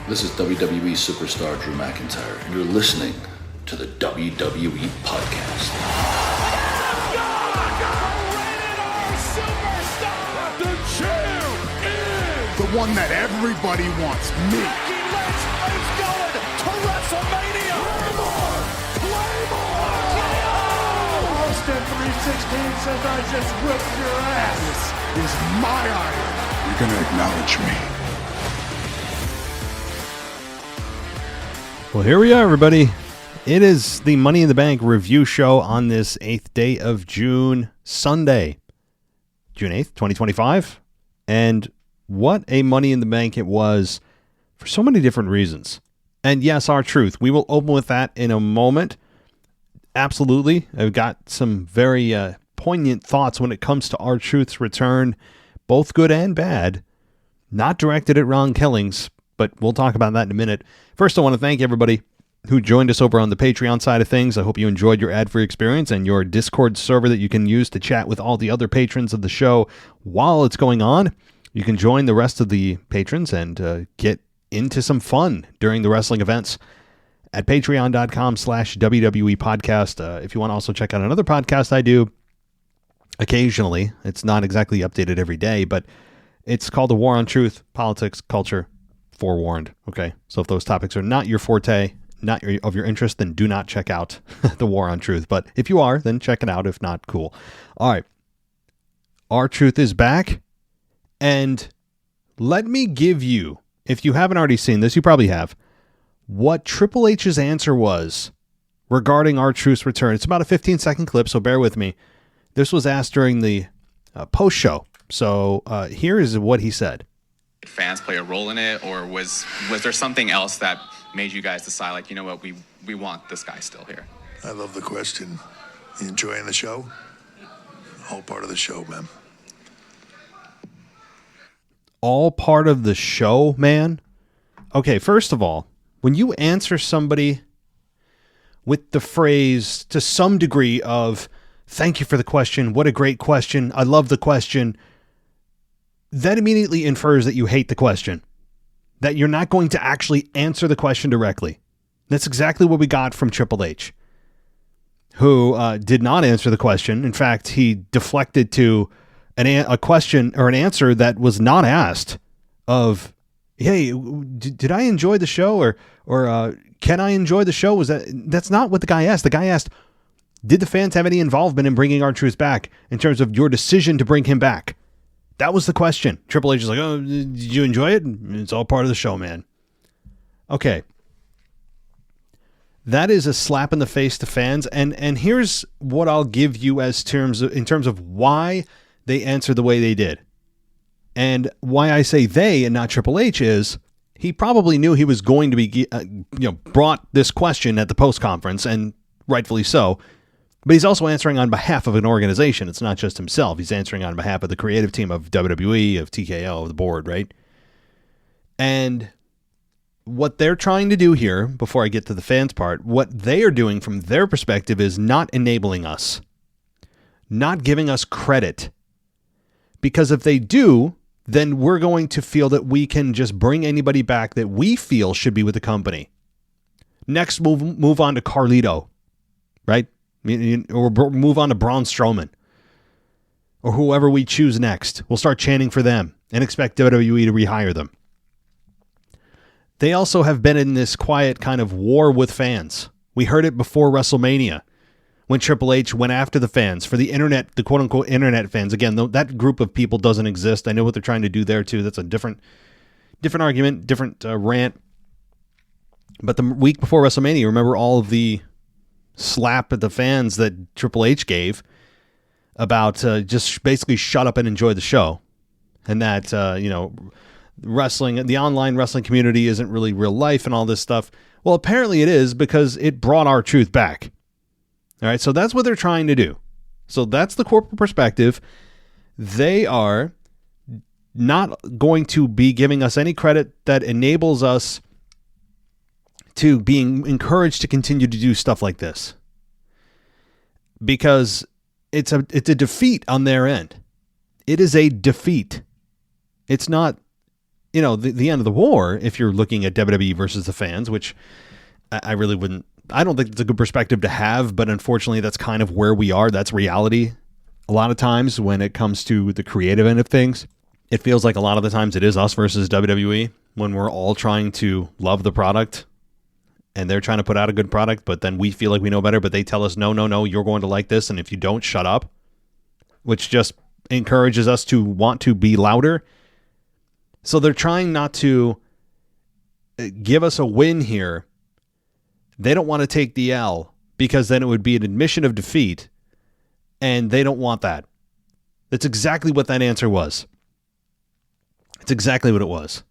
This is WWE superstar Drew McIntyre, and you're listening to the WWE Podcast. The champ is the one that everybody wants, me. It's going to WrestleMania. Claymore! Austin 316 says I just whipped your ass. This is my iron. You're going to acknowledge me. Well, here we are, everybody. It is the Money in the Bank review show on this 8th day of June, Sunday, June 8th, 2025. And what a Money in the Bank it was for so many different reasons. And yes, R-Truth. We will open with that in a moment. Absolutely. I've got some very poignant thoughts when it comes to R-Truth's return, both good and bad. Not directed at Ron Killings, but we'll talk about that in a minute. First, I want to thank everybody who joined us over on the Patreon side of things. I hope you enjoyed your ad-free experience and your Discord server that you can use to chat with all the other patrons of the show while it's going on. You can join the rest of the patrons and get into some fun during the wrestling events at patreon.com/WWE podcast. If you want to also check out another podcast I do occasionally, it's not exactly updated every day, but it's called The War on Truth, Politics, Culture, Forewarned. Okay, so if those topics are not your forte, not of your interest, then do not check out The War on Truth. But if you are, then check it out. If not, cool. All right. R-Truth is back. And let me give you, if you haven't already seen this, you probably have, what Triple H's answer was regarding R-Truth's return. It's about a 15-second clip, so bear with me. This was asked during the post-show. So here is what he said. Fans play a role in it, or was there something else that made you guys decide, like, you know what, we want this guy still here? I love the question. You enjoying the show? All part of the show, man. All part of the show, man? Okay, first of all, when you answer somebody with the phrase to some degree of, thank you for the question, what a great question, I love the question, that immediately infers that you hate the question, that you're not going to actually answer the question directly. That's exactly what we got from Triple H, who did not answer the question. In fact, he deflected to a question or an answer that was not asked of, hey, did I enjoy the show, or can I enjoy the show? That's not what the guy asked. The guy asked, did the fans have any involvement in bringing R-Truth back in terms of your decision to bring him back? That was the question. Triple H is like, oh, did you enjoy it? It's all part of the show, man. Okay. That is a slap in the face to fans. And here's what I'll give you in terms of why they answered the way they did. And why I say they and not Triple H is he probably knew he was going to be brought this question at the post conference, and rightfully so. But he's also answering on behalf of an organization. It's not just himself. He's answering on behalf of the creative team of WWE, of TKO, of the board, right? And what they're trying to do here, before I get to the fans part, what they are doing from their perspective is not enabling us, not giving us credit. Because if they do, then we're going to feel that we can just bring anybody back that we feel should be with the company. Next, move on to Carlito, right? Or move on to Braun Strowman, or whoever we choose next. We'll start chanting for them and expect WWE to rehire them. They also have been in this quiet kind of war with fans. We heard it before WrestleMania when Triple H went after the fans for the internet, the quote-unquote internet fans. Again, that group of people doesn't exist. I know what they're trying to do there too. That's a different argument, different rant. But the week before WrestleMania, remember all of the slap at the fans that Triple H gave about just basically shut up and enjoy the show. And that, wrestling, the online wrestling community isn't really real life and all this stuff. Well, apparently it is, because it brought R-Truth back. All right, so that's what they're trying to do. So that's the corporate perspective. They are not going to be giving us any credit that enables us to being encouraged to continue to do stuff like this, because it's a defeat on their end. It is a defeat. It's not the end of the war, if you're looking at WWE versus the fans, which I really wouldn't, I don't think it's a good perspective to have, but unfortunately that's kind of where we are. That's reality. A lot of times when it comes to the creative end of things, it feels like a lot of the times it is us versus WWE when we're all trying to love the product and they're trying to put out a good product, but then we feel like we know better, but they tell us, no, you're going to like this. And if you don't, shut up, which just encourages us to want to be louder. So they're trying not to give us a win here. They don't want to take the L because then it would be an admission of defeat, and they don't want that. That's exactly what that answer was. It's exactly what it was.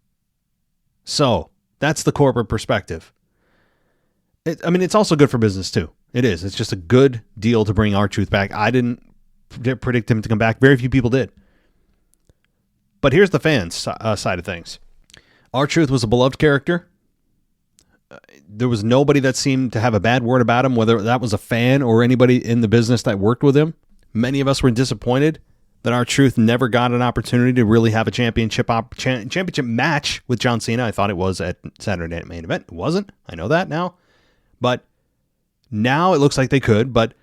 So that's the corporate perspective. It's also good for business too. It is. It's just a good deal to bring R-Truth back. I didn't predict him to come back. Very few people did. But here's the fans' side of things. R-Truth was a beloved character. There was nobody that seemed to have a bad word about him, whether that was a fan or anybody in the business that worked with him. Many of us were disappointed that R-Truth never got an opportunity to really have a championship match with John Cena. I thought it was at Saturday Night Main Event. It wasn't. I know that now. But now it looks like they could. But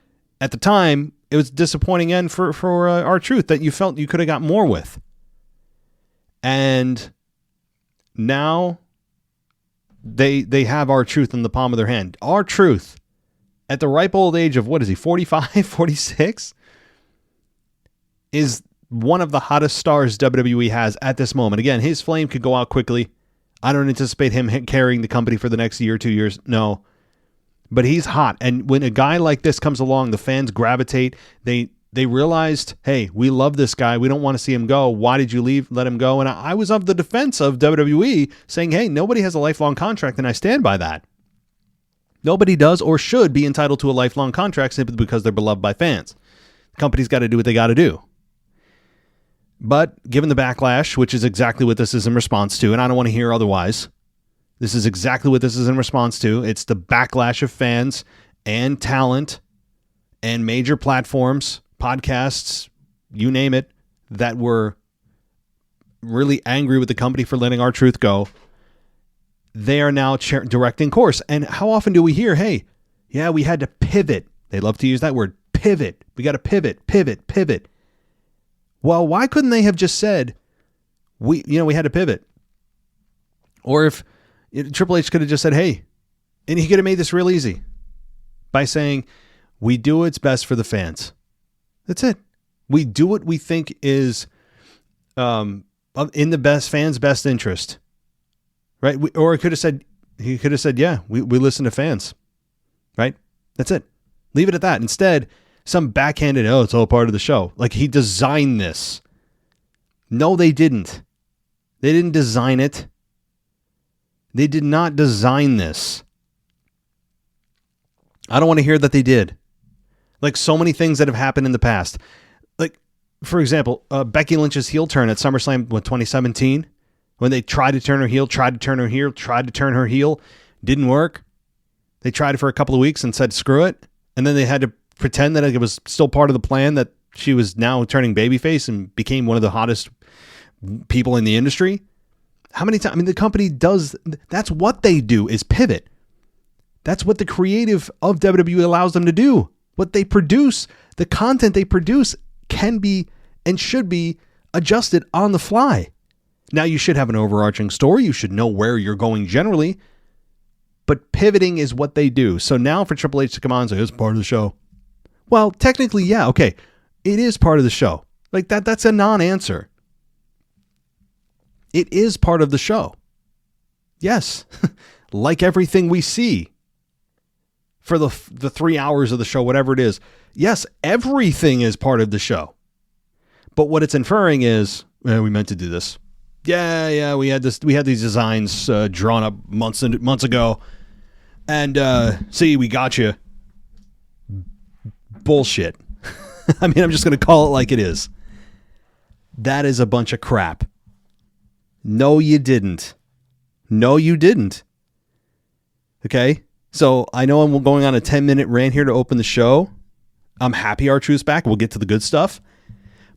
at the time, it was a disappointing end for R-Truth that you felt you could have got more with. And now they have R-Truth in the palm of their hand. R-Truth, at the ripe old age of, 45, 46, is one of the hottest stars WWE has at this moment. Again, his flame could go out quickly. I don't anticipate him carrying the company for the next year, 2 years. No. But he's hot. And when a guy like this comes along, the fans gravitate. They realized, hey, we love this guy. We don't want to see him go. Why did you let him go? And I was of the defense of WWE saying, hey, nobody has a lifelong contract, and I stand by that. Nobody does or should be entitled to a lifelong contract simply because they're beloved by fans. The company's got to do what they got to do. But given the backlash, which is exactly what this is in response to, and I don't want to hear otherwise, this is exactly what this is in response to. It's the backlash of fans and talent and major platforms, podcasts, you name it, that were really angry with the company for letting R-Truth go. They are now directing course. And how often do we hear, hey, yeah, we had to pivot. They love to use that word, pivot. We got to pivot. Well, why couldn't they have just said, we had to pivot? Or if Triple H could have just said, hey, and he could have made this real easy by saying, we do what's best for the fans. That's it. We do what we think is in the fans' best interest. Right? Or he could have said, yeah, we listen to fans. Right? That's it. Leave it at that. Instead, some backhanded, it's all part of the show. Like he designed this. No, they didn't. They didn't design it. They did not design this. I don't want to hear that they did. Like so many things that have happened in the past. Like, for example, Becky Lynch's heel turn at SummerSlam 2017, when they tried to turn her heel, tried to turn her heel, didn't work. They tried it for a couple of weeks and said, screw it. And then they had to pretend that it was still part of the plan, that she was now turning babyface and became one of the hottest people in the industry. How many times? I mean, the company does, that's what they do, is pivot. That's what the creative of WWE allows them to do. What they produce, the content they produce can be and should be adjusted on the fly. Now, you should have an overarching story. You should know where you're going generally. But pivoting is what they do. So now for Triple H to come on and say, it's part of the show. Well, technically, yeah, okay. It is part of the show. Like that's a non-answer. It is part of the show. Yes. Like everything we see for the 3 hours of the show, whatever it is. Yes, everything is part of the show. But what it's inferring is, we meant to do this. Yeah, we had these designs drawn up months ago. And see, we got you. Bullshit. I mean, I'm just going to call it like it is. That is a bunch of crap. No, you didn't. Okay? So I know I'm going on a 10-minute rant here to open the show. I'm happy R-Truth's back. We'll get to the good stuff.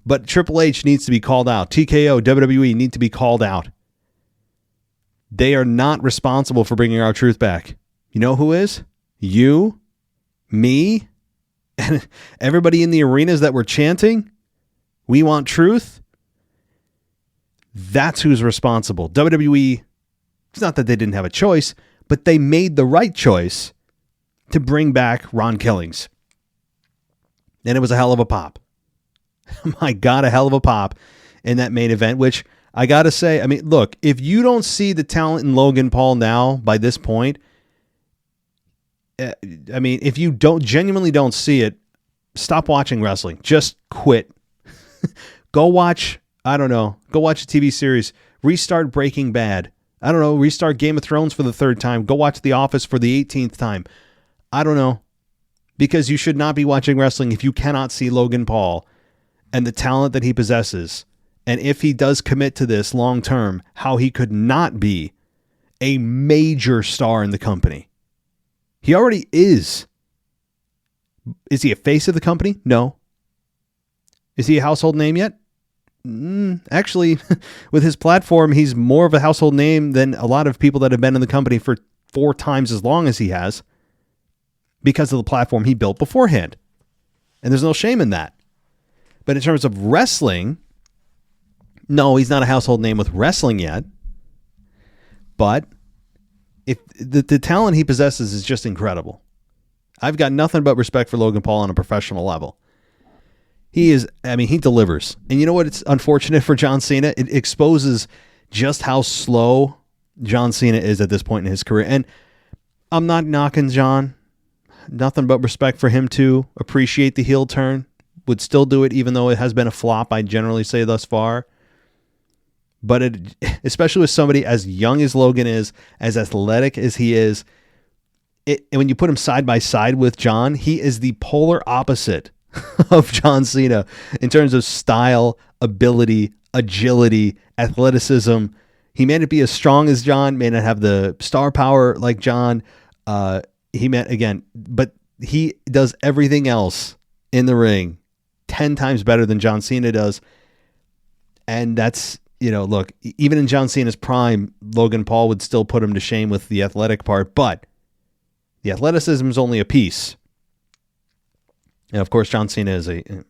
But Triple H needs to be called out. TKO, WWE need to be called out. They are not responsible for bringing our truth back. You know who is? You, me, and everybody in the arenas that were chanting, "We want truth." That's who's responsible. WWE, it's not that they didn't have a choice, but they made the right choice to bring back Ron Killings. And it was a hell of a pop. My God, a hell of a pop in that main event, which I got to say, I mean, look, if you don't see the talent in Logan Paul now by this point, I mean, if you genuinely don't see it, stop watching wrestling. Just quit. Go watch, I don't know, go watch a TV series. Restart Breaking Bad. I don't know, restart Game of Thrones for the 3rd time. Go watch The Office for the 18th time. I don't know. Because you should not be watching wrestling if you cannot see Logan Paul and the talent that he possesses. And if he does commit to this long term, how he could not be a major star in the company. He already is. Is he a face of the company? No. Is he a household name yet? Actually, with his platform, he's more of a household name than a lot of people that have been in the company for 4 times as long as he has, because of the platform he built beforehand. And there's no shame in that. But in terms of wrestling, no, he's not a household name with wrestling yet. But if the talent he possesses is just incredible. I've got nothing but respect for Logan Paul on a professional level. He delivers. And you know what? It's unfortunate for John Cena. It exposes just how slow John Cena is at this point in his career. And I'm not knocking John. Nothing but respect for him too. Appreciate the heel turn. Would still do it even though it has been a flop, I generally say thus far. But especially with somebody as young as Logan is, as athletic as he is, and when you put him side by side with John, he is the polar opposite of John Cena in terms of style, ability, agility, athleticism. He may not be as strong as John, may not have the star power like John. But he does everything else in the ring 10 times better than John Cena does. And that's, look, even in John Cena's prime, Logan Paul would still put him to shame with the athletic part, but the athleticism is only a piece. And of course, John Cena is in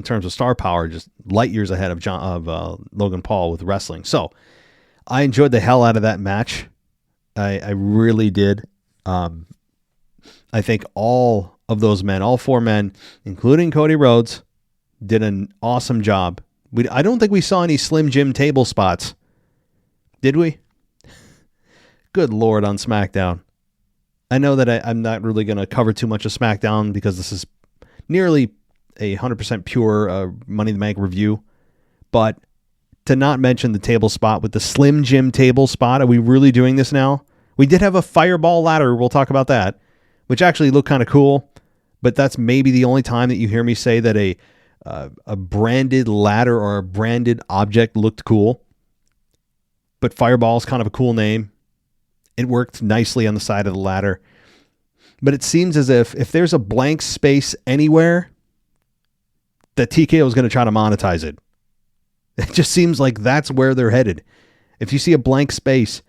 terms of star power, just light years ahead of Logan Paul with wrestling. So I enjoyed the hell out of that match. I really did. I think all of those men, all 4 men, including Cody Rhodes, did an awesome job. I don't think we saw any Slim Jim table spots. Did we? Good Lord, on SmackDown. I know that I'm not really going to cover too much of SmackDown because this is nearly a 100% pure Money in the Bank review. But to not mention the table spot with the Slim Jim table spot, are we really doing this now? We did have a fireball ladder. We'll talk about that, which actually looked kind of cool. But that's maybe the only time that you hear me say that a branded ladder or a branded object looked cool. But fireball is kind of a cool name. It worked nicely on the side of the ladder. But it seems as if there's a blank space anywhere, that TKO is going to try to monetize it. It just seems like that's where they're headed. If you see a blank space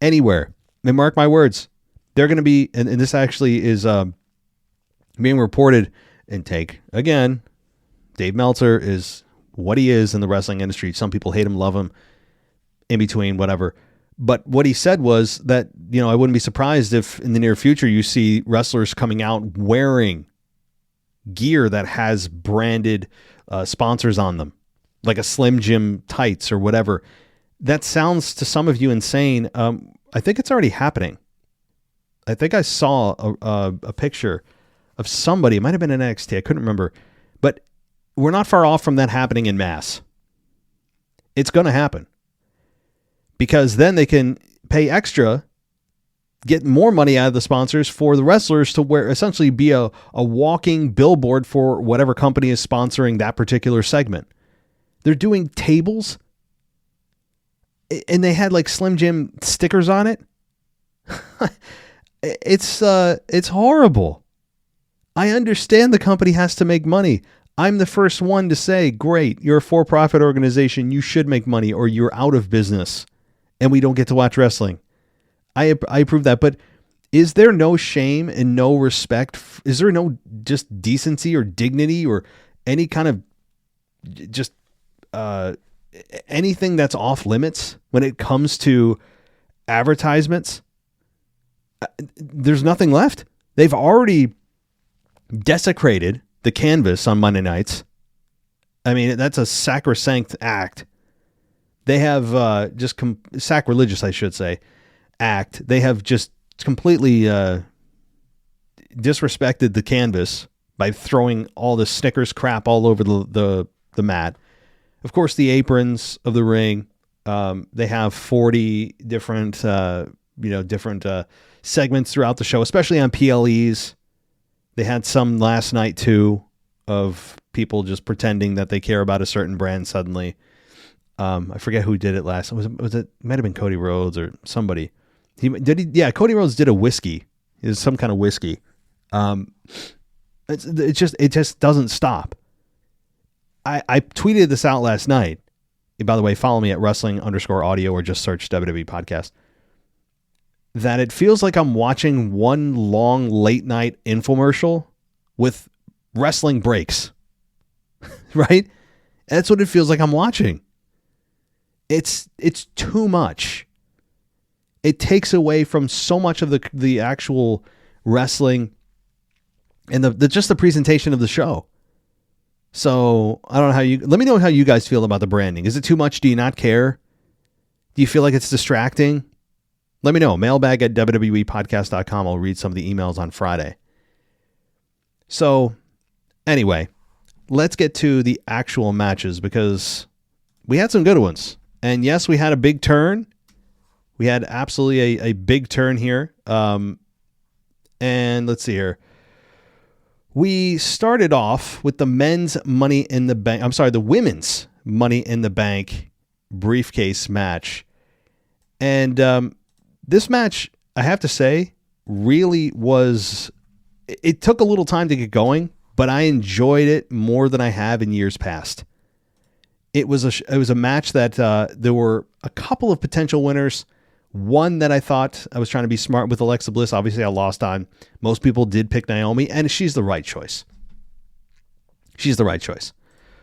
anywhere, and mark my words, they're going to be, and this actually is being reported in take. Again, Dave Meltzer is what he is in the wrestling industry. Some people hate him, love him, in between, whatever. But what he said was that, I wouldn't be surprised if in the near future you see wrestlers coming out wearing gear that has branded sponsors on them, like a Slim Jim tights or whatever. That sounds to some of you insane. I think it's already happening. I think I saw a picture of somebody. It might have been an NXT. I couldn't remember. But we're not far off from that happening in mass. It's going to happen. Because then they can pay extra, get more money out of the sponsors for the wrestlers to essentially be a walking billboard for whatever company is sponsoring that particular segment. They're doing tables, and they had like Slim Jim stickers on it. It's horrible. I understand the company has to make money. I'm the first one to say, great, you're a for-profit organization. You should make money or you're out of business. and we don't get to watch wrestling. I approve that, but is there no shame and no respect? Is there no just decency or dignity or any kind of just anything that's off limits when it comes to advertisements? There's nothing left. They've already desecrated the canvas on Monday nights. I mean, that's a sacrosanct act. They have sacrilegious, I should say, act. They have just completely disrespected the canvas by throwing all the Snickers crap all over the mat. Of course, the aprons of the ring. They have 40 different segments throughout the show, especially on PLEs. They had some last night too of people just pretending that they care about a certain brand suddenly. I forget who did it last. Was it might have been Cody Rhodes or somebody. Cody Rhodes did a whiskey. It was some kind of whiskey. It just doesn't stop. I tweeted this out last night. By the way, follow me at wrestling_audio or just search WWE podcast. That it feels like I'm watching one long late night infomercial with wrestling breaks. Right? That's what it feels like I'm watching. It's too much. It takes away from so much of the actual wrestling and the presentation of the show. So I don't know let me know how you guys feel about the branding. Is it too much? Do you not care? Do you feel like it's distracting? Let me know. Mailbag at WWEpodcast.com. I'll read some of the emails on Friday. So anyway, let's get to the actual matches because we had some good ones. And yes, we had a big turn. We had absolutely a big turn here. And let's see here. We started off with the men's Money in the Bank. I'm sorry, the women's Money in the Bank briefcase match. And this match, I have to say, really was... It took a little time to get going, but I enjoyed it more than I have in years past. It was a match that there were a couple of potential winners. One that I thought I was trying to be smart with Alexa Bliss. Obviously, I lost on. Most people did pick Naomi, and she's the right choice. She's the right choice.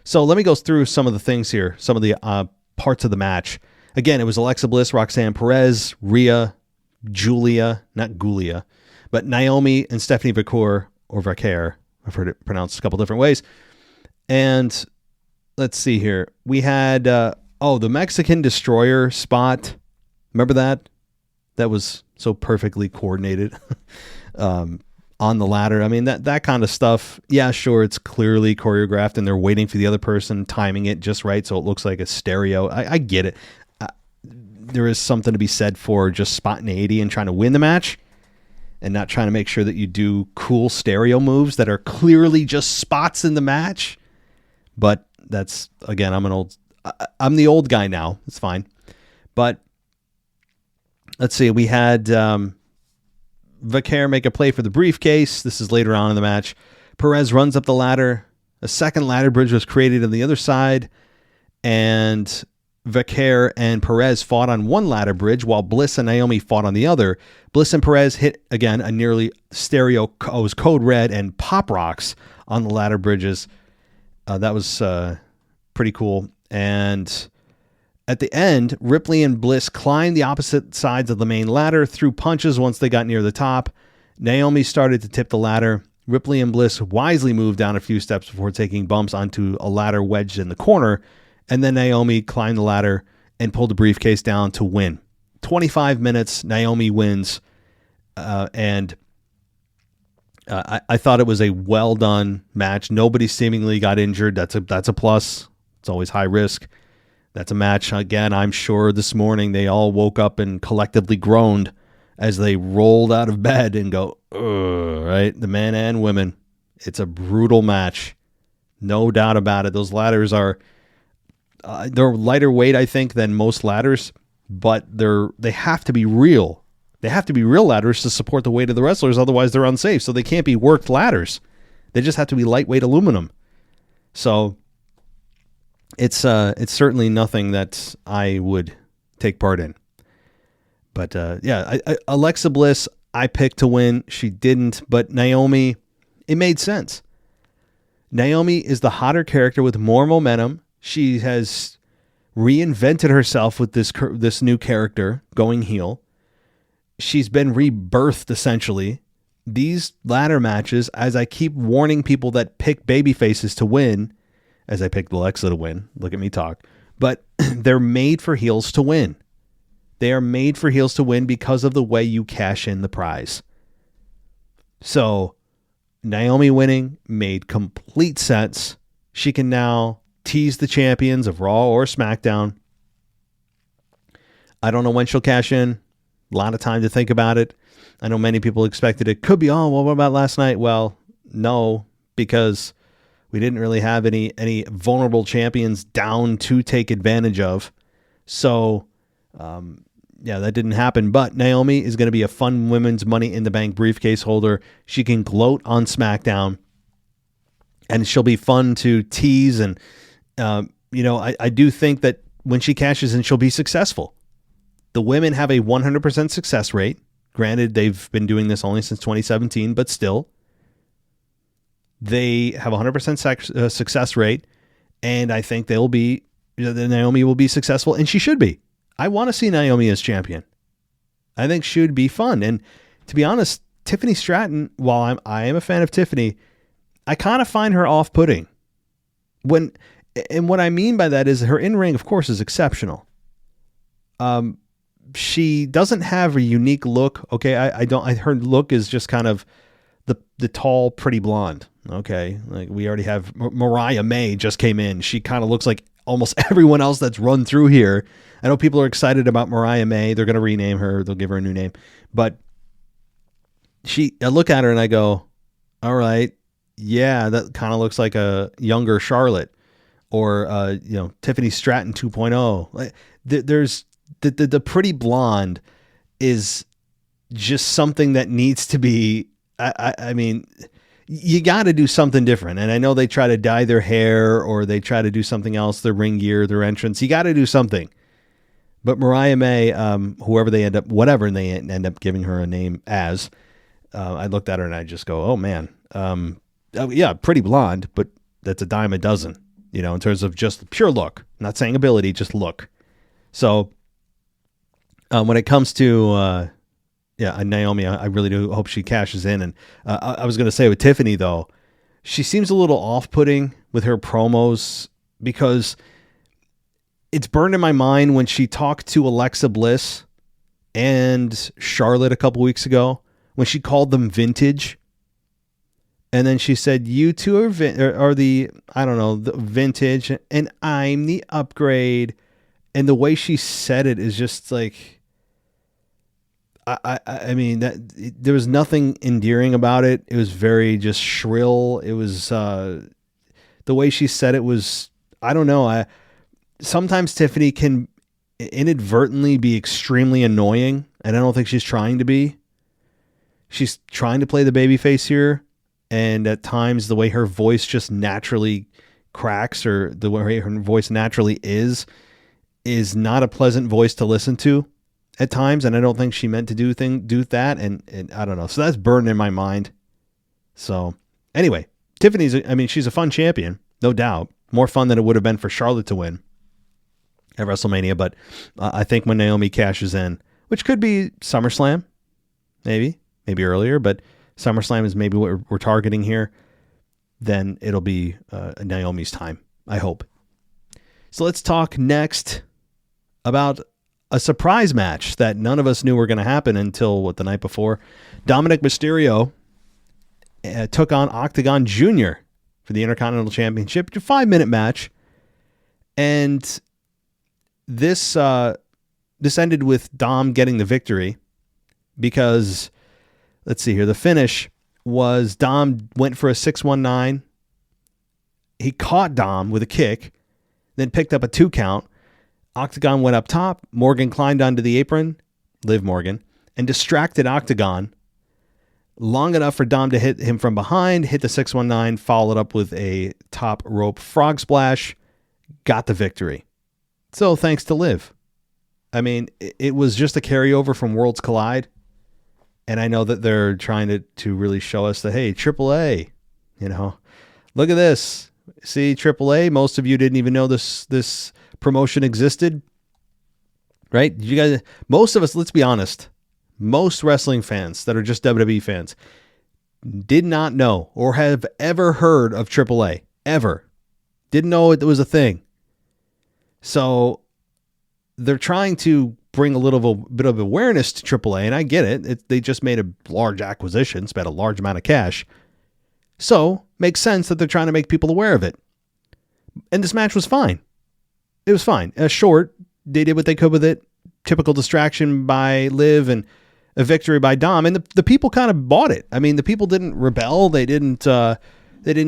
So let me go through some of the things here, some of the parts of the match. Again, it was Alexa Bliss, Roxanne Perez, Rhea, Julia, not Gulia, but Naomi and Stephanie Vaquer, or Vaquer. I've heard it pronounced a couple different ways. And let's see here. We had, the Mexican Destroyer spot. Remember that? That was so perfectly coordinated on the ladder. I mean, that kind of stuff. Yeah, sure, it's clearly choreographed and they're waiting for the other person, timing it just right so it looks like a stereo. I get it. There is something to be said for just spontaneity and trying to win the match and not trying to make sure that you do cool stereo moves that are clearly just spots in the match. But that's, again, I'm the old guy now. It's fine. But let's see. We had Vaquer make a play for the briefcase. This is later on in the match. Perez runs up the ladder. A second ladder bridge was created on the other side. And Vaquer and Perez fought on one ladder bridge while Bliss and Naomi fought on the other. Bliss and Perez hit, again, a nearly stereo code red and pop rocks on the ladder bridges. That was pretty cool. And at the end, Ripley and Bliss climbed the opposite sides of the main ladder, threw punches once they got near the top. Naomi started to tip the ladder. Ripley and Bliss wisely moved down a few steps before taking bumps onto a ladder wedged in the corner. And then Naomi climbed the ladder and pulled the briefcase down to win. 25 minutes, Naomi wins. And I thought it was a well-done match. Nobody seemingly got injured. That's a plus. It's always high risk. That's a match. Again, I'm sure this morning they all woke up and collectively groaned as they rolled out of bed and go, ugh, right? The men and women. It's a brutal match. No doubt about it. Those ladders are... they're lighter weight, I think, than most ladders, but they have to be real. They have to be real ladders to support the weight of the wrestlers, otherwise they're unsafe. So they can't be worked ladders. They just have to be lightweight aluminum. So it's certainly nothing that I would take part in. But Alexa Bliss, I picked to win. She didn't, but Naomi, it made sense. Naomi is the hotter character with more momentum. She has reinvented herself with this new character going heel. She's been rebirthed, essentially. These ladder matches, as I keep warning people that pick babyfaces to win, as I picked Alexa to win, look at me talk, but they're made for heels to win. They are made for heels to win because of the way you cash in the prize. So Naomi winning made complete sense. She can now tease the champions of Raw or SmackDown. I don't know when she'll cash in. A lot of time to think about it. I know many people expected it could be, well, what about last night? Well, no, because we didn't really have any vulnerable champions down to take advantage of. So, that didn't happen. But Naomi is going to be a fun women's Money in the Bank briefcase holder. She can gloat on SmackDown, and she'll be fun to tease. And, I do think that when she cashes in, she'll be successful. The women have a 100% success rate. Granted, they've been doing this only since 2017, but still, they have a 100% success rate, and I think Naomi will be successful, and she should be. I want to see Naomi as champion. I think she would be fun, and to be honest, Tiffany Stratton, while I am a fan of Tiffany, I kind of find her off-putting. And what I mean by that is her in-ring, of course, is exceptional. She doesn't have a unique look. Okay. Her look is just kind of the tall, pretty blonde. Okay. Like we already have Mariah May just came in. She kind of looks like almost everyone else that's run through here. I know people are excited about Mariah May. They're going to rename her. They'll give her a new name, but I look at her and I go, all right. Yeah. That kind of looks like a younger Charlotte or, Tiffany Stratton 2.0. Like there's, the pretty blonde is just something that needs to be, I mean, you got to do something different. And I know they try to dye their hair or they try to do something else, their ring gear, their entrance. You got to do something. But Mariah May, whatever they end up giving her a name as, I looked at her and I just go, oh man. Pretty blonde, but that's a dime a dozen, in terms of just pure look. I'm not saying ability, just look. So, when it comes to, Naomi, I really do hope she cashes in. And I was going to say with Tiffany, though, she seems a little off-putting with her promos because it's burned in my mind when she talked to Alexa Bliss and Charlotte a couple weeks ago when she called them vintage. And then she said, you two are the vintage and I'm the upgrade. And the way she said it is just like, I mean, that there was nothing endearing about it. It was very just shrill. It was, the way she said it was, I don't know. Sometimes Tiffany can inadvertently be extremely annoying, and I don't think she's trying to be. She's trying to play the babyface here. And at times the way her voice just naturally cracks or the way her voice naturally is not a pleasant voice to listen to at times. And I don't think she meant to do that. And I don't know. So that's burned in my mind. So anyway, she's a fun champion, no doubt. More fun than it would have been for Charlotte to win at WrestleMania. But I think when Naomi cashes in, which could be SummerSlam, maybe earlier, but SummerSlam is maybe what we're targeting here, then it'll be Naomi's time, I hope. So let's talk next about a surprise match that none of us knew were going to happen until the night before. Dominic Mysterio took on Octagon Jr. for the Intercontinental Championship. It's a 5-minute match. And this ended with Dom getting the victory because, let's see here, the finish was Dom went for a 619. He caught Dom with a kick, then picked up a 2 count. Octagon went up top. Morgan climbed onto the apron, Liv Morgan, and distracted Octagon long enough for Dom to hit him from behind, hit the 619, followed up with a top rope frog splash, got the victory. So thanks to Liv. I mean, it was just a carryover from Worlds Collide. And I know that they're trying to really show us that, hey, AAA, look at this. See, AAA, most of you didn't even know this promotion existed, right? You guys, most of us, let's be honest, most wrestling fans that are just WWE fans did not know or have ever heard of AAA, ever. Didn't know it was a thing. So they're trying to bring a little bit of awareness to AAA, and I get it. They just made a large acquisition, spent a large amount of cash. So, makes sense that they're trying to make people aware of it. And this match was fine. It was fine. Short, they did what they could with it. Typical distraction by Liv and a victory by Dom, and the people kind of bought it. I mean, the people didn't rebel. They didn't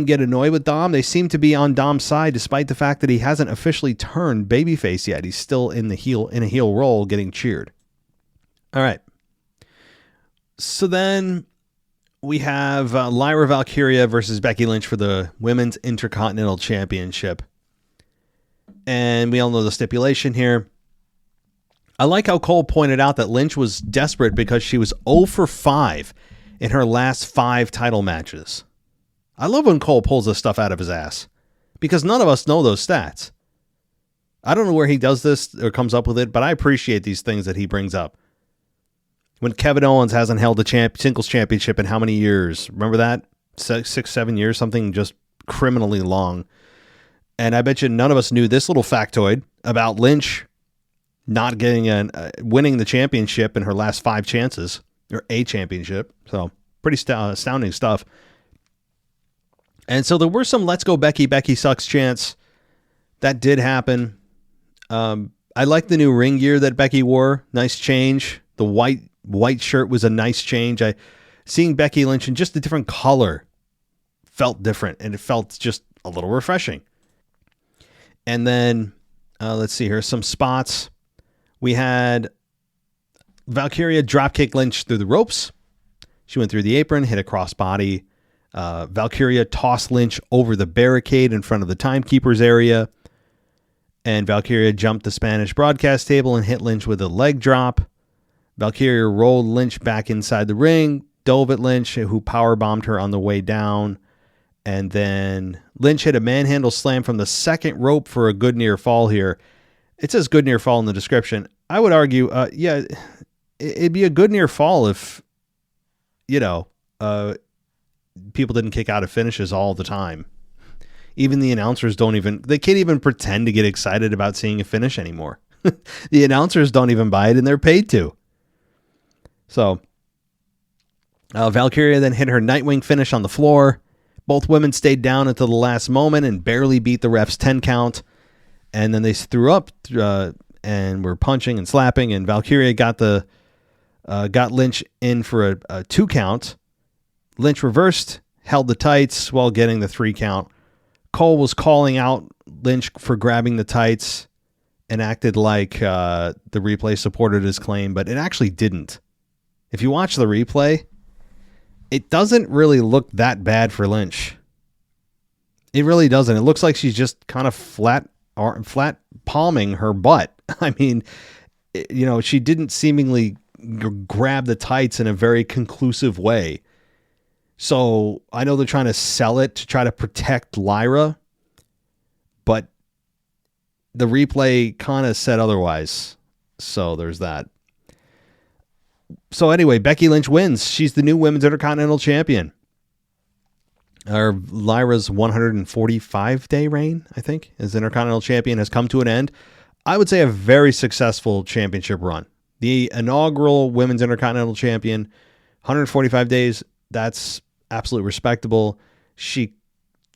get annoyed with Dom. They seem to be on Dom's side, despite the fact that he hasn't officially turned babyface yet. He's still in a heel role, getting cheered. All right. So then we have Lyra Valkyria versus Becky Lynch for the Women's Intercontinental Championship. And we all know the stipulation here. I like how Cole pointed out that Lynch was desperate because she was 0 for 5 in her last 5 title matches. I love when Cole pulls this stuff out of his ass because none of us know those stats. I don't know where he does this or comes up with it, but I appreciate these things that he brings up. When Kevin Owens hasn't held a singles championship in how many years? Remember that? 6, 7 years, something just criminally long. And I bet you none of us knew this little factoid about Lynch not getting winning the championship in her last 5 chances, or a championship. So pretty astounding stuff. And so there were some "Let's go Becky sucks" chants. That did happen. I like the new ring gear that Becky wore. Nice change. The white shirt was a nice change. Seeing Becky Lynch in just a different color felt different, and it felt just a little refreshing. And then let's see here, some spots. We had Valkyria dropkick Lynch through the ropes. She went through the apron, hit a crossbody. Valkyria tossed Lynch over the barricade in front of the timekeeper's area. And Valkyria jumped the Spanish broadcast table and hit Lynch with a leg drop. Valkyria rolled Lynch back inside the ring, dove at Lynch, who powerbombed her on the way down. And then Lynch hit a manhandle slam from the second rope for a good near fall here. It says good near fall in the description. I would argue, it'd be a good near fall if, people didn't kick out of finishes all the time. Even the announcers they can't even pretend to get excited about seeing a finish anymore. The announcers don't even buy it, and they're paid to. So, Valkyria then hit her Nightwing finish on the floor. Both women stayed down until the last moment and barely beat the ref's 10 count. And then they threw up and were punching and slapping, and Valkyria got Lynch in for a 2 count. Lynch reversed, held the tights while getting the 3 count. Cole was calling out Lynch for grabbing the tights and acted like the replay supported his claim, but it actually didn't. If you watch the replay, it doesn't really look that bad for Lynch. It really doesn't. It looks like she's just kind of flat palming her butt. I mean, she didn't seemingly grab the tights in a very conclusive way. So I know they're trying to sell it to try to protect Lyra, but the replay kind of said otherwise. So there's that. So anyway, Becky Lynch wins. She's the new Women's Intercontinental Champion. Lyra's 145-day reign, I think, as Intercontinental Champion has come to an end. I would say a very successful championship run. The inaugural Women's Intercontinental Champion, 145 days, that's absolutely respectable. She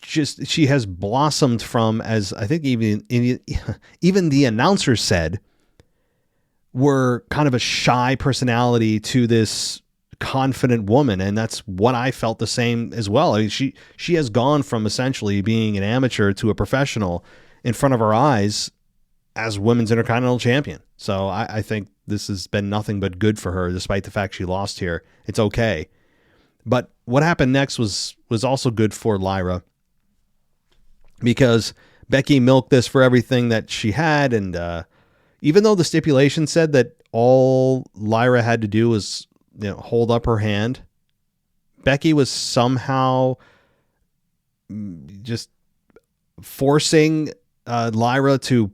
has blossomed from, as I think even the announcer said, were kind of a shy personality to this confident woman, and that's what I felt the same as well. I mean, she has gone from essentially being an amateur to a professional in front of our eyes as Women's Intercontinental Champion. So I think this has been nothing but good for her, despite the fact she lost here. It's okay. But what happened next was also good for Lyra, because Becky milked this for everything that she had, and even though the stipulation said that all Lyra had to do was, hold up her hand, Becky was somehow just forcing Lyra to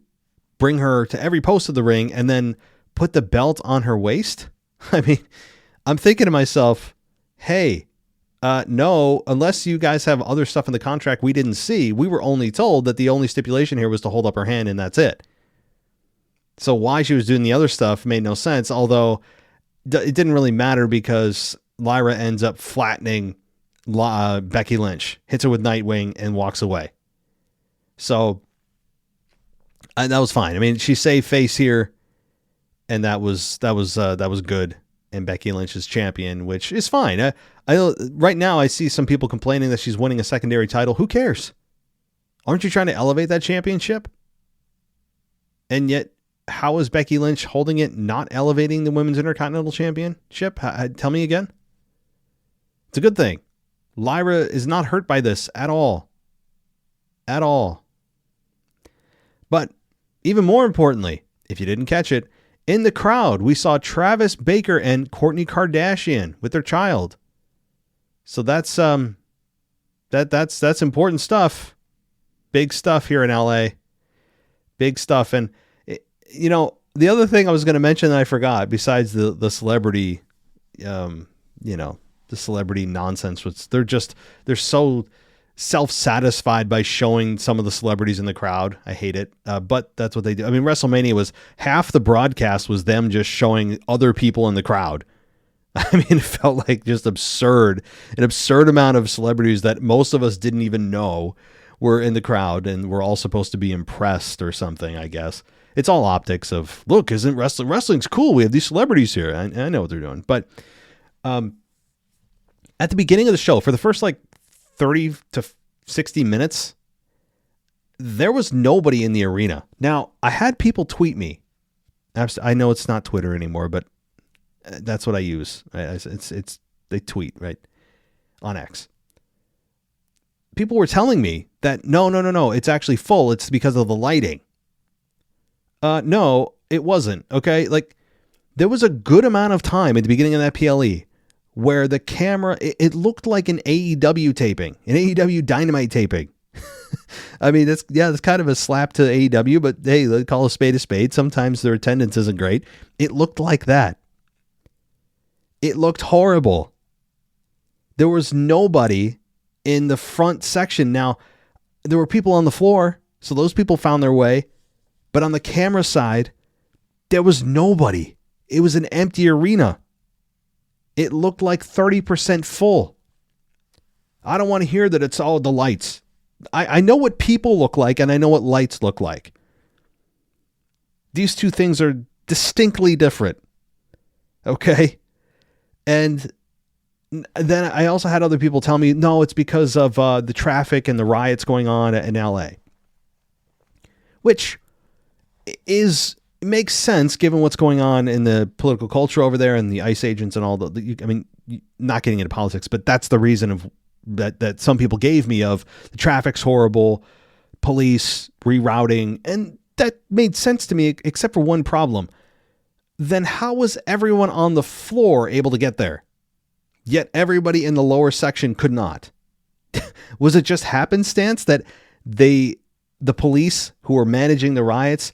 bring her to every post of the ring and then put the belt on her waist. I mean, I'm thinking to myself, hey, no, unless you guys have other stuff in the contract we didn't see, we were only told that the only stipulation here was to hold up her hand and that's it. So why she was doing the other stuff made no sense, although it didn't really matter because Lyra ends up flattening Becky Lynch, hits her with Nightwing and walks away. So that was fine. I mean, she saved face here, and that was good. And Becky Lynch is champion, which is fine. Right now I see some people complaining that she's winning a secondary title. Who cares? Aren't you trying to elevate that championship? And yet, how is Becky Lynch holding it not elevating the Women's Intercontinental Championship? Tell me again. It's a good thing. Lyra is not hurt by this at all. At all. But even more importantly, if you didn't catch it, in the crowd, we saw Travis Baker and Kourtney Kardashian with their child. So that's important stuff. Big stuff here in LA. Big stuff. And the other thing I was going to mention that I forgot, besides the celebrity, the celebrity nonsense, was they're so self-satisfied by showing some of the celebrities in the crowd. I hate it. But that's what they do. I mean, WrestleMania was half the broadcast was them just showing other people in the crowd. I mean, it felt like just an absurd amount of celebrities that most of us didn't even know were in the crowd, and we're all supposed to be impressed or something, I guess. It's all optics of, look, isn't wrestling's cool? We have these celebrities here. I know what they're doing. But at the beginning of the show, for the first 30 to 60 minutes, there was nobody in the arena. Now, I had people tweet me. I know it's not Twitter anymore, but that's what I use. They tweet, right, on X. People were telling me that no, it's actually full. It's because of the lighting. No, it wasn't. Okay, there was a good amount of time at the beginning of that PLE where the camera, it looked like an AEW taping, an AEW Dynamite taping. I mean, that's kind of a slap to AEW, but hey, they call a spade a spade. Sometimes their attendance isn't great. It looked like that. It looked horrible. There was nobody in the front section. Now, there were people on the floor, so those people found their way. But on the camera side, there was nobody. It was an empty arena. It looked like 30% full. I don't want to hear that it's all the lights. I know what people look like, and I know what lights look like. These two things are distinctly different. Okay? And then I also had other people tell me, no, it's because of the traffic and the riots going on in LA. Which makes sense given what's going on in the political culture over there and the ICE agents and all not getting into politics, but that's the reason of that some people gave me of the traffic's horrible, police rerouting, and that made sense to me except for one problem. Then how was everyone on the floor able to get there? Yet everybody in the lower section could not. Was it just happenstance that the police who were managing the riots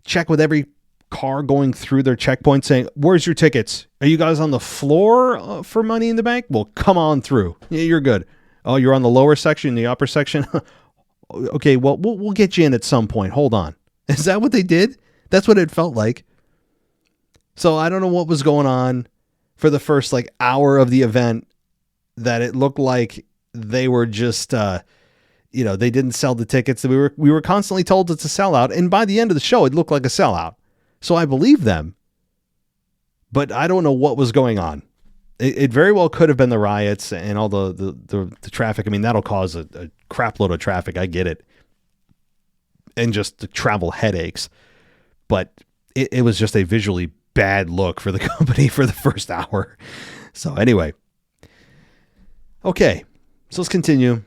check with every car going through their checkpoint saying, where's your tickets? Are you guys on the floor for Money in the Bank? Well, come on through. Yeah, you're good. Oh, you're on the lower section, the upper section? Okay, well, we'll get you in at some point. Hold on. Is that what they did? That's what it felt like. So I don't know what was going on for the first hour of the event, that it looked like they were just, they didn't sell the tickets. We were constantly told it's a sellout. And by the end of the show, it looked like a sellout. So I believe them, but I don't know what was going on. It very well could have been the riots and all the traffic. I mean, that'll cause a crap load of traffic. I get it. And just the travel headaches, but it was just a visually bad look for the company for the first hour. So anyway, okay, so let's continue.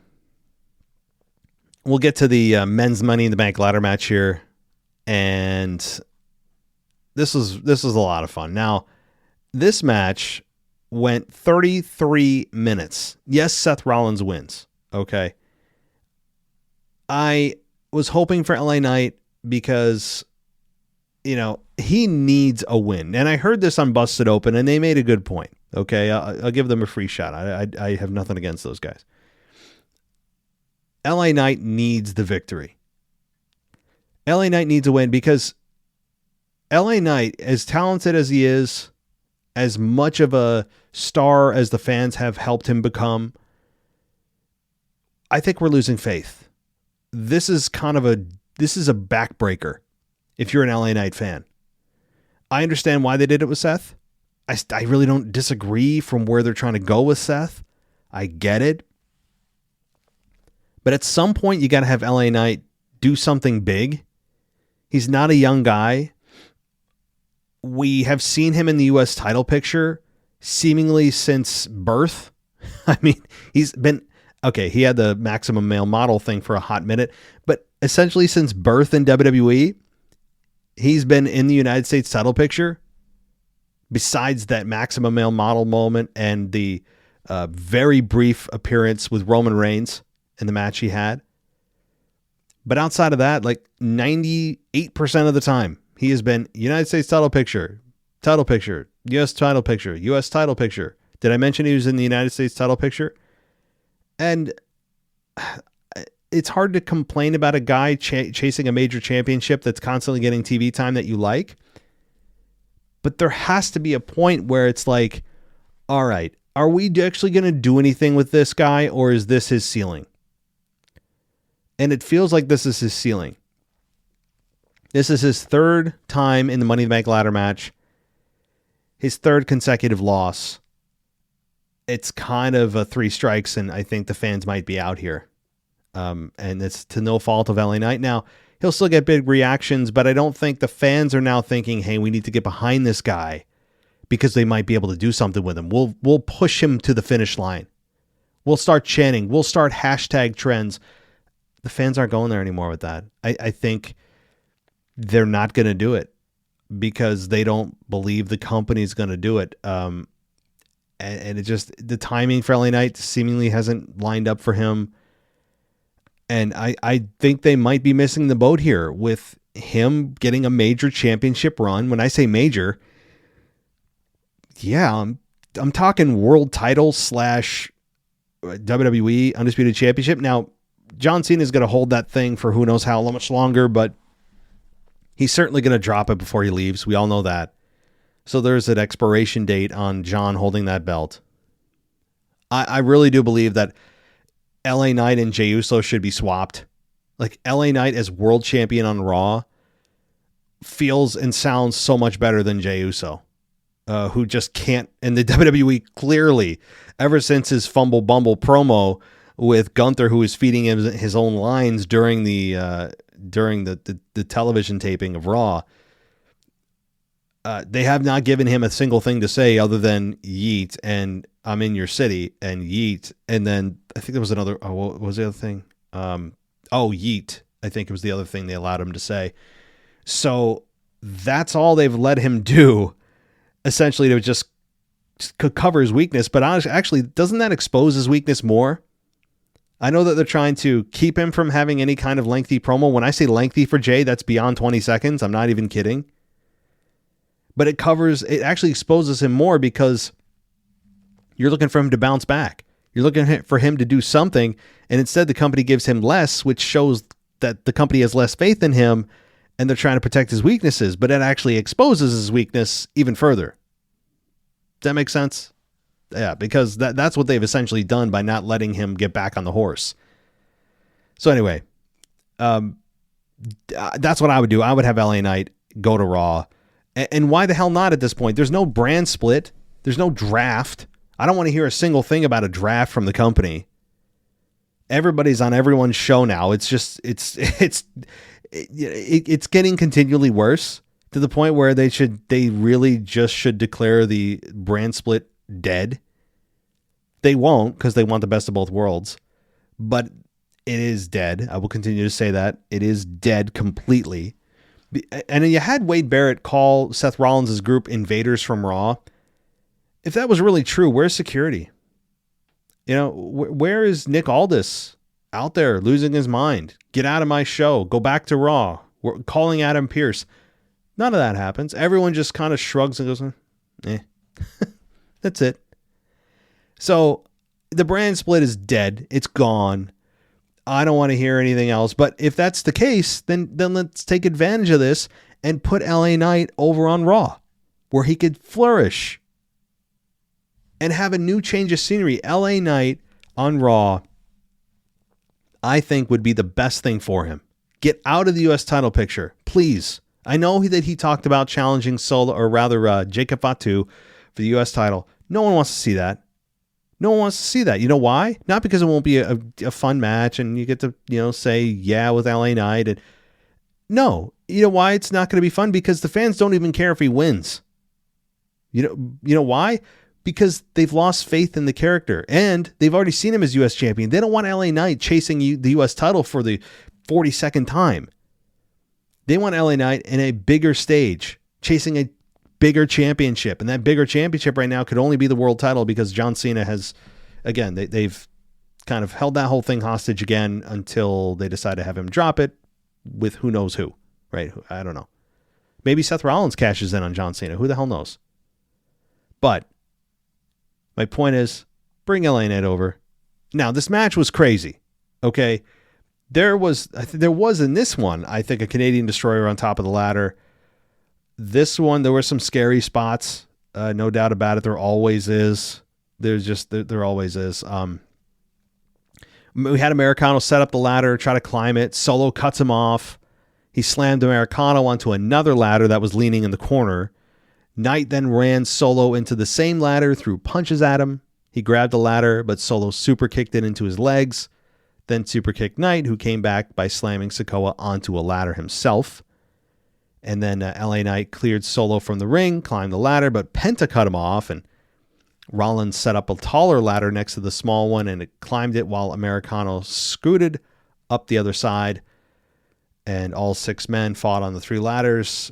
We'll get to the men's Money in the Bank ladder match here. And this was a lot of fun. Now, this match went 33 minutes. Yes, Seth Rollins wins. Okay. I was hoping for LA Knight because, he needs a win. And I heard this on Busted Open, and they made a good point. Okay. I'll give them a free shot. I have nothing against those guys. LA Knight needs the victory. LA Knight needs a win because LA Knight, as talented as he is, as much of a star as the fans have helped him become, I think we're losing faith. This is a backbreaker if you're an LA Knight fan. I understand why they did it with Seth. I really don't disagree from where they're trying to go with Seth. I get it. But at some point, you got to have LA Knight do something big. He's not a young guy. We have seen him in the U.S. title picture seemingly since birth. I mean, he's been... Okay, he had the Maximum Male Model thing for a hot minute, but essentially since birth in WWE, he's been in the United States title picture. Besides that Maximum Male Model moment and the very brief appearance with Roman Reigns in the match he had. But outside of that, like 98% of the time, he has been United States title picture, U.S. title picture, U.S. title picture. Did I mention he was in the United States title picture? And it's hard to complain about a guy chasing a major championship that's constantly getting TV time that you like. But there has to be a point where it's like, all right, are we actually going to do anything with this guy, or is this his ceiling? And it feels like this is his ceiling. This is his third time in the Money in the Bank ladder match. His third consecutive loss. It's kind of a 3 strikes, and I think the fans might be out here. And it's to no fault of LA Knight. Now, he'll still get big reactions, but I don't think the fans are now thinking, hey, we need to get behind this guy because they might be able to do something with him. We'll push him to the finish line. We'll start chanting. We'll start hashtag trends. The fans aren't going there anymore with that. I think they're not going to do it because they don't believe the company's going to do it. And it just, the timing for LA Knight seemingly hasn't lined up for him. And I think they might be missing the boat here with him getting a major championship run. When I say major, yeah, I'm talking world title / WWE Undisputed Championship. Now, John Cena is going to hold that thing for who knows how much longer, but he's certainly going to drop it before he leaves. We all know that. So there's an expiration date on John holding that belt. I really do believe that LA Knight and Jey Uso should be swapped. Like LA Knight as world champion on Raw feels and sounds so much better than Jey Uso, who just can't. And the WWE clearly, ever since his Fumble Bumble promo with Gunther, who was feeding him his own lines during the television taping of Raw, they have not given him a single thing to say other than yeet and I'm in your city and yeet. And then I think there was another, what was the other thing? Yeet. I think it was the other thing they allowed him to say. So that's all they've let him do, essentially, to just cover his weakness. But actually, doesn't that expose his weakness more? I know that they're trying to keep him from having any kind of lengthy promo. When I say lengthy for Jay, that's beyond 20 seconds. I'm not even kidding. But it actually exposes him more because you're looking for him to bounce back. You're looking for him to do something, and instead the company gives him less, which shows that the company has less faith in him, and they're trying to protect his weaknesses, but it actually exposes his weakness even further. Does that make sense? Yeah, because that's what they've essentially done by not letting him get back on the horse. So anyway, that's what I would do. I would have LA Knight go to Raw. And why the hell not at this point? There's no brand split. There's no draft. I don't want to hear a single thing about a draft from the company. Everybody's on everyone's show now. It's just, it's getting continually worse to the point where they really just should declare the brand split dead. They won't, because they want the best of both worlds, but it is dead. I will continue to say that it is dead completely. And you had Wade Barrett call Seth Rollins' group invaders from Raw. If that was really true, where's security? You know, where is Nick Aldis out there losing his mind? Get out of my show. Go back to Raw. We're calling Adam Pearce. None of that happens. Everyone just kind of shrugs and goes, eh. That's it. So the brand split is dead. It's gone. I don't want to hear anything else. But if that's the case, then let's take advantage of this and put LA Knight over on Raw, where he could flourish and have a new change of scenery. LA Knight on Raw, I think, would be the best thing for him. Get out of the U.S. title picture, please. I know that he talked about challenging Jacob Fatu for the U.S. title. No one wants to see that. No one wants to see that. You know why? Not because it won't be a fun match and you get to, say yeah with LA Knight. And no, you know why it's not going to be fun? Because the fans don't even care if he wins. You know why? Because they've lost faith in the character and they've already seen him as U.S. champion. They don't want LA Knight chasing the U.S. title for the 42nd time. They want LA Knight in a bigger stage, chasing a bigger championship. And that bigger championship right now could only be the world title because John Cena has, again, they've kind of held that whole thing hostage again until they decide to have him drop it with who knows who, right? I don't know. Maybe Seth Rollins cashes in on John Cena. Who the hell knows? But my point is, bring LA Knight over. Now, this match was crazy, okay? There was in this one, I think, a Canadian Destroyer on top of the ladder. This one, there were some scary spots. No doubt about it. There always is. There always is. We had Americano set up the ladder, try to climb it. Solo cuts him off. He slammed Americano onto another ladder that was leaning in the corner. Knight then ran Solo into the same ladder, threw punches at him. He grabbed the ladder, but Solo super kicked it into his legs. Then super kicked Knight, who came back by slamming Sikoa onto a ladder himself. And then LA Knight cleared Solo from the ring, climbed the ladder, but Penta cut him off, and Rollins set up a taller ladder next to the small one, and it climbed it while Americano scooted up the other side, and all six men fought on the three ladders.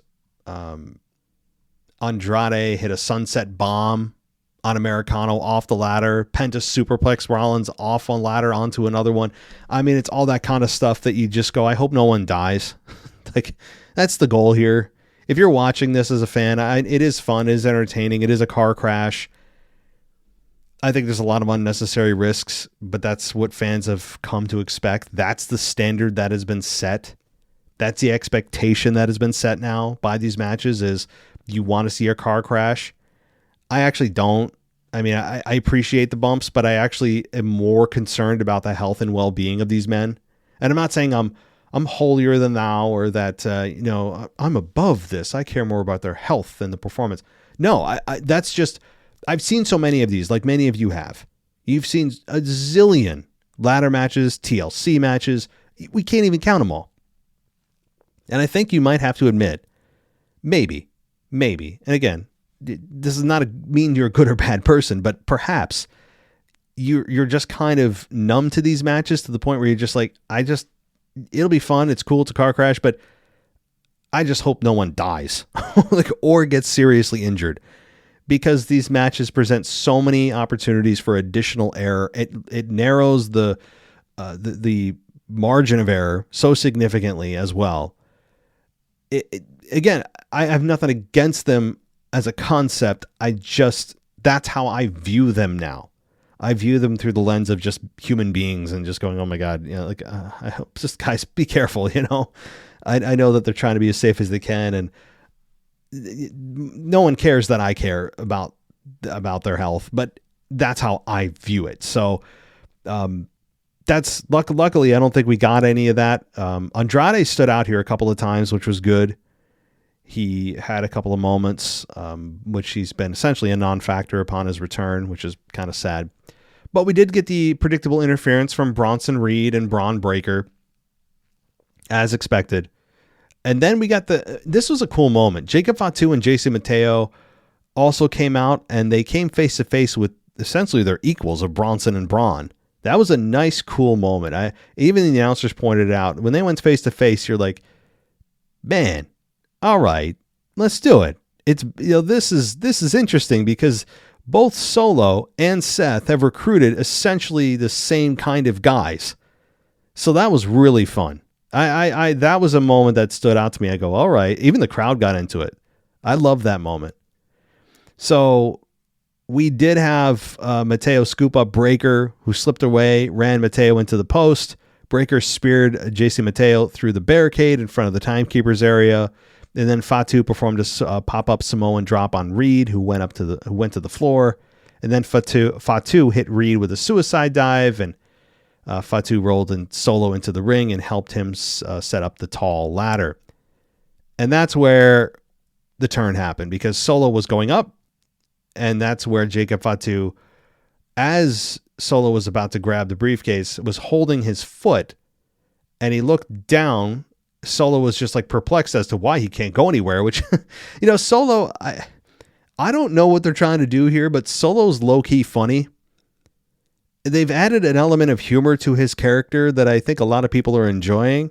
Andrade hit a sunset bomb on Americano off the ladder. Penta superplex Rollins off one ladder onto another one. I mean, it's all that kind of stuff that you just go, I hope no one dies. Like, that's the goal here. If you're watching this as a fan, it is fun, it is entertaining, it is a car crash. I think there's a lot of unnecessary risks, but that's what fans have come to expect. That's the standard that has been set. That's the expectation that has been set now by these matches is you want to see a car crash. I actually don't. I mean, I appreciate the bumps, but I actually am more concerned about the health and well-being of these men. And I'm not saying I'm holier than thou or that, I'm above this. I care more about their health than the performance. No, that's just, I've seen so many of these, like many of you have. You've seen a zillion ladder matches, TLC matches. We can't even count them all. And I think you might have to admit, maybe, and again, this is not mean you're a good or bad person, but perhaps you're just kind of numb to these matches to the point where you're just like, it'll be fun. It's cool. It's a car crash, but I just hope no one dies or gets seriously injured because these matches present so many opportunities for additional error. It narrows the margin of error so significantly as well. Again, I have nothing against them as a concept. That's how I view them now. I view them through the lens of just human beings and just going, oh my God, I hope just guys be careful. I know that they're trying to be as safe as they can. And no one cares that I care about their health, but that's how I view it. So, that's luckily, I don't think we got any of that. Andrade stood out here a couple of times, which was good. He had a couple of moments, which he's been essentially a non-factor upon his return, which is kind of sad. But we did get the predictable interference from Bronson Reed and Braun Breaker, as expected. And then we got this was a cool moment. Jacob Fatu and JC Mateo also came out, and they came face-to-face with essentially their equals of Bronson and Braun. That was a nice, cool moment. Even the announcers pointed it out. When they went face-to-face, you're like, man, all right, let's do it. It's, this is interesting because both Solo and Seth have recruited essentially the same kind of guys. So that was really fun. I that was a moment that stood out to me. I go, all right. Even the crowd got into it. I love that moment. So we did have Mateo scoop up Breaker, who slipped away, ran Mateo into the post. Breaker speared JC Mateo through the barricade in front of the timekeepers area. And then Fatu performed a pop-up Samoan drop on Reed, who went to the floor. And then Fatu hit Reed with a suicide dive, and Fatu rolled Solo into the ring and helped him set up the tall ladder. And that's where the turn happened, because Solo was going up, and that's where Jacob Fatu, as Solo was about to grab the briefcase, was holding his foot, and he looked down. Solo was just like perplexed as to why he can't go anywhere, which, Solo, I don't know what they're trying to do here, but Solo's low-key funny. They've added an element of humor to his character that I think a lot of people are enjoying,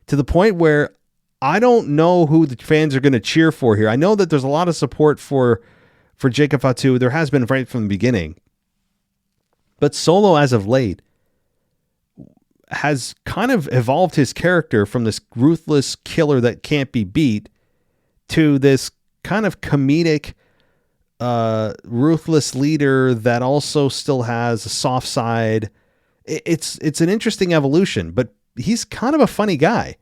to the point where I don't know who the fans are going to cheer for here. I know that there's a lot of support for Jacob Fatu. There has been right from the beginning. But Solo, as of late, has kind of evolved his character from this ruthless killer that can't be beat to this kind of comedic, ruthless leader that also still has a soft side. It's an interesting evolution, but he's kind of a funny guy.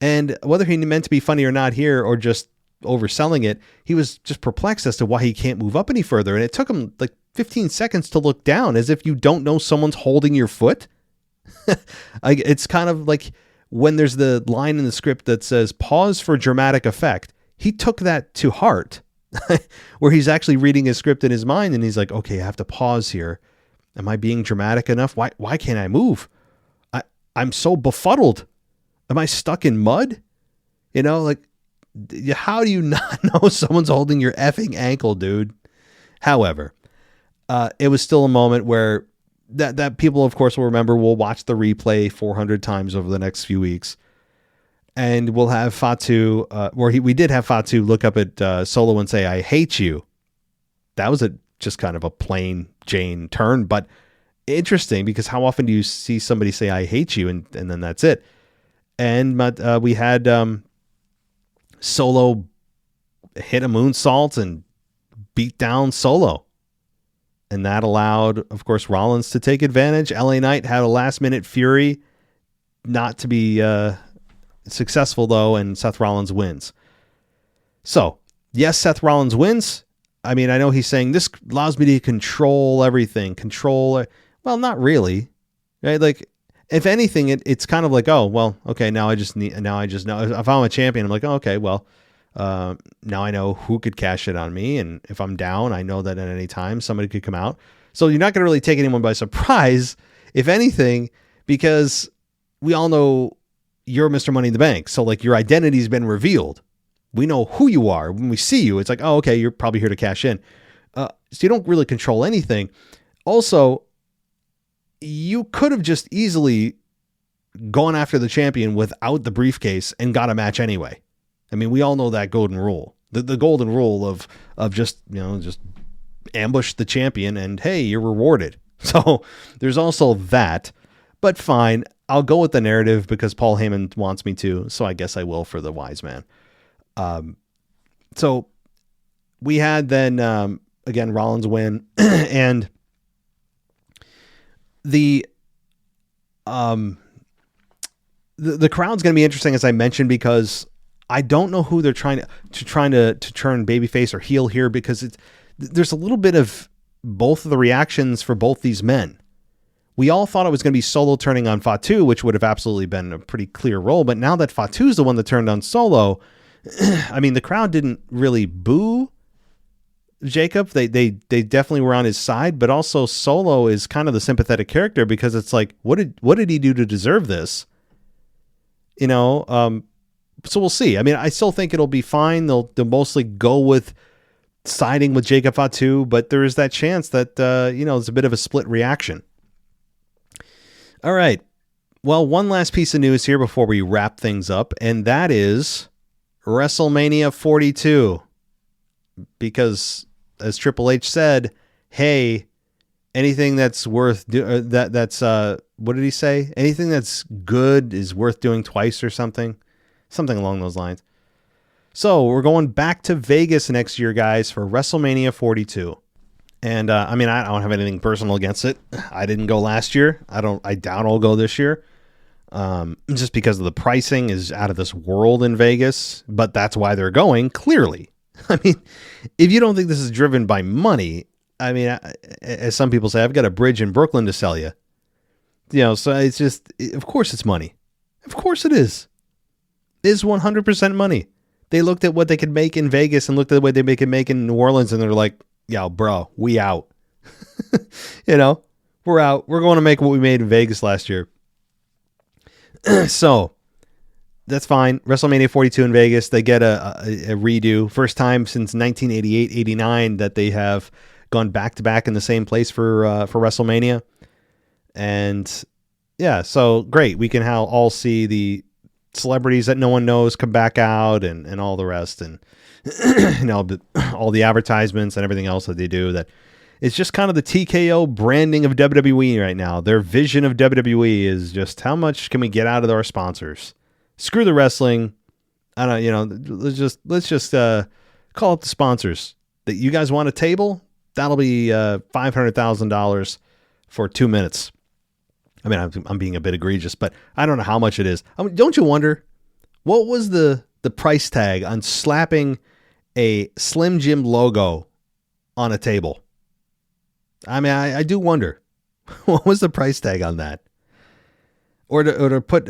And whether he meant to be funny or not here, or just overselling it, he was just perplexed as to why he can't move up any further. And it took him like 15 seconds to look down, as if you don't know someone's holding your foot. It's kind of like when there's the line in the script that says pause for dramatic effect. He took that to heart, where he's actually reading his script in his mind, and he's like, okay, I have to pause here. Am I being dramatic enough? Why can't I move? I'm so befuddled. Am I stuck in mud? How do you not know someone's holding your effing ankle, dude? However, it was still a moment where that people, of course, will remember. We'll watch the replay 400 times over the next few weeks. And we'll have Fatu, we did have Fatu look up at Solo and say, I hate you. That was just kind of a plain Jane turn, but interesting, because how often do you see somebody say, I hate you, and then that's it? And we had Solo hit a moonsault and beat down Solo. And that allowed, of course, Rollins to take advantage. LA Knight had a last-minute fury, not to be successful, though, and Seth Rollins wins. So, yes, Seth Rollins wins. I mean, I know he's saying this allows me to control everything. Well, not really. Right? Like, if anything, it's kind of like, oh, well, okay, now I just know. If I'm a champion, I'm like, oh, okay, well, now I know who could cash it on me. And if I'm down, I know that at any time somebody could come out. So you're not going to really take anyone by surprise, if anything, because we all know you're Mr. Money in the Bank. So like your identity's been revealed. We know who you are. When we see you, it's like, oh, okay, you're probably here to cash in. So you don't really control anything. Also, you could have just easily gone after the champion without the briefcase and got a match anyway. I mean, we all know that golden rule, the golden rule of just ambush the champion and hey, you're rewarded. So there's also that, but fine. I'll go with the narrative because Paul Heyman wants me to. So I guess I will for the wise man. So we had then, again, Rollins win and the crowd's going to be interesting, as I mentioned, because I don't know who they're trying to turn babyface or heel here, because there's a little bit of both of the reactions for both these men. We all thought it was going to be Solo turning on Fatu, which would have absolutely been a pretty clear role. But now that Fatu's the one that turned on Solo, I mean, the crowd didn't really boo Jacob. They definitely were on his side, but also Solo is kind of the sympathetic character, because it's like, what did he do to deserve this? So we'll see. I mean, I still think it'll be fine. They'll mostly go with siding with Jacob Fatu, but there is that chance that, it's a bit of a split reaction. All right. Well, one last piece of news here before we wrap things up, and that is WrestleMania 42. Because, as Triple H said, hey, anything that's worth what did he say? Anything that's good is worth doing twice or something along those lines. So we're going back to Vegas next year, guys, for WrestleMania 42. And I don't have anything personal against it. I didn't go last year. I doubt I'll go this year. Just because of the pricing is out of this world in Vegas, but that's why they're going, clearly. I mean, if you don't think this is driven by money, I mean, as some people say, I've got a bridge in Brooklyn to sell you. So it's just, of course it's money. Of course it is. It is 100% money. They looked at what they could make in Vegas and looked at what they could make in New Orleans, and they're like, yo, bro, we out. We're out. We're going to make what we made in Vegas last year. So that's fine. WrestleMania 42 in Vegas, they get a redo. First time since 1988-89 that they have gone back-to-back in the same place for WrestleMania. And yeah, so great. We can all see the celebrities that no one knows come back out and all the rest. And all the advertisements and everything else that they do. That it's just kind of the TKO branding of WWE right now. Their vision of WWE is just how much can we get out of our sponsors? Screw the wrestling. I don't, let's just call up the sponsors. That you guys want a table? That'll be $500,000 for 2 minutes. I mean, I'm being a bit egregious, but I don't know how much it is. I mean, don't you wonder what was the price tag on slapping a Slim Jim logo on a table? I mean, I do wonder what was the price tag on that, or to put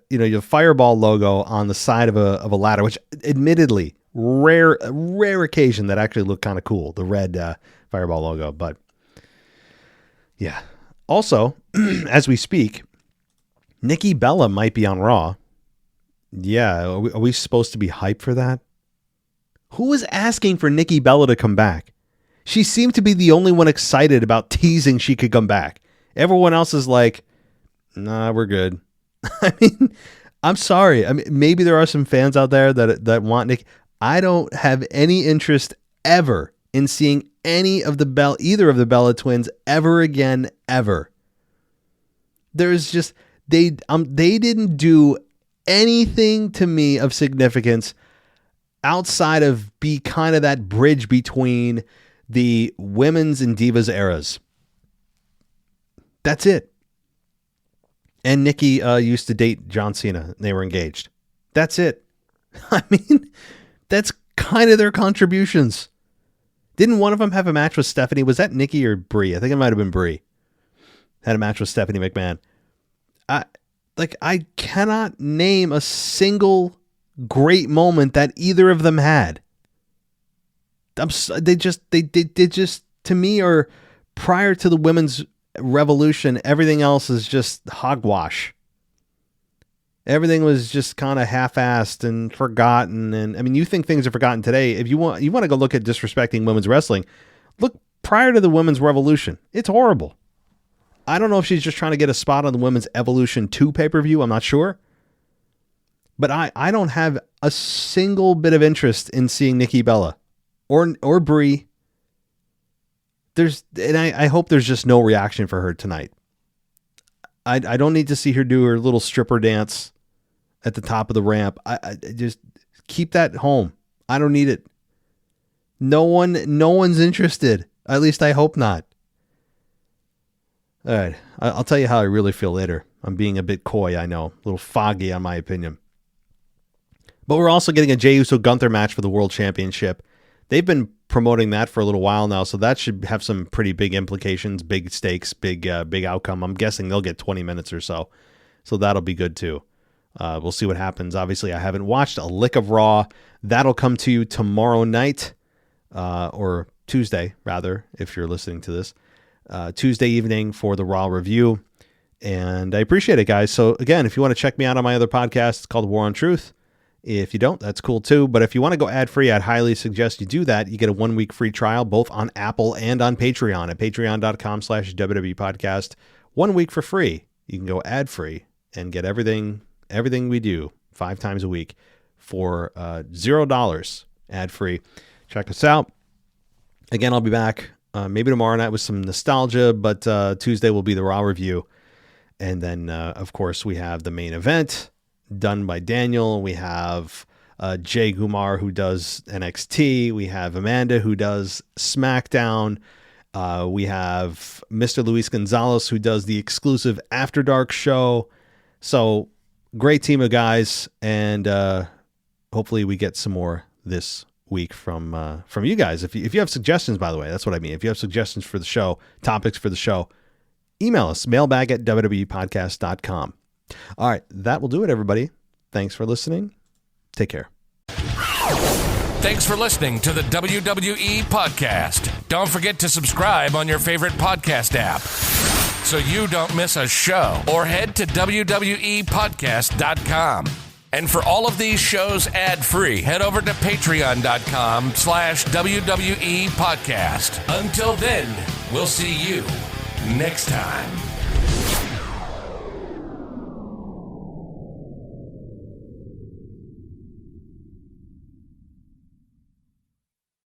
your Fireball logo on the side of a ladder, which admittedly rare occasion that actually looked kind of cool, the red Fireball logo. But yeah, also as we speak, Nikki Bella might be on Raw. Yeah, are we supposed to be hyped for that? Who was asking for Nikki Bella to come back? She seemed to be the only one excited about teasing she could come back. Everyone else is like, nah, we're good. I mean, I'm sorry. I mean, maybe there are some fans out there that want Nikki. I don't have any interest ever in seeing either of the Bella twins ever again, ever. There's just, they didn't do anything to me of significance outside of be kind of that bridge between the women's and divas eras. That's it. And Nikki used to date John Cena. They were engaged. That's it. I mean, that's kind of their contributions. Didn't one of them have a match with Stephanie? Was that Nikki or Brie? I think it might have been Brie. Had a match with Stephanie McMahon. I cannot name a single great moment that either of them had. They just to me are prior to the women's revolution. Everything else is just hogwash. Everything was just kind of half-assed and forgotten. And I mean, you think things are forgotten today. If you want to go look at disrespecting women's wrestling, look prior to the women's revolution. It's horrible. I don't know if she's just trying to get a spot on the Women's Evolution 2 pay-per-view. I'm not sure. But I don't have a single bit of interest in seeing Nikki Bella or Brie. I hope there's just no reaction for her tonight. I don't need to see her do her little stripper dance at the top of the ramp. I just keep that home. I don't need it. No one's interested. At least I hope not. All right. I'll tell you how I really feel later. I'm being a bit coy, I know. A little foggy on my opinion. But we're also getting a Jey Uso Gunther match for the World Championship. They've been promoting that for a little while now, so that should have some pretty big implications, big stakes, big outcome. I'm guessing they'll get 20 minutes or so. So that'll be good too. We'll see what happens. Obviously, I haven't watched a lick of Raw. That'll come to you tomorrow night, or Tuesday, rather, if you're listening to this. Tuesday evening for the Raw review. And I appreciate it, guys. So again, if you want to check me out on my other podcast, it's called War on Truth. If you don't, that's cool too. But if you want to go ad-free, I'd highly suggest you do that. You get a 1-week free trial, both on Apple and on Patreon at patreon.com/WWE podcast. 1 week for free. You can go ad-free and get everything we do 5 times a week for $0 ad-free. Check us out. Again, I'll be back maybe tomorrow night with some nostalgia, but Tuesday will be the Raw review. And then, of course, we have the main event done by Daniel. We have Jay Gumar, who does NXT. We have Amanda, who does SmackDown. We have Mr. Luis Gonzalez, who does the exclusive After Dark show. So great team of guys. And hopefully we get some more this week from you guys. If you have suggestions, by the way, that's what I mean. If you have suggestions for the show, topics for the show, email us, mailbag@wwepodcast.com. All right, that will do it, everybody. Thanks for listening. Take care. Thanks for listening to the WWE Podcast. Don't forget to subscribe on your favorite podcast app so you don't miss a show, or head to wwepodcast.com. And for all of these shows ad-free, head over to patreon.com/WWE Podcast. Until then, we'll see you next time.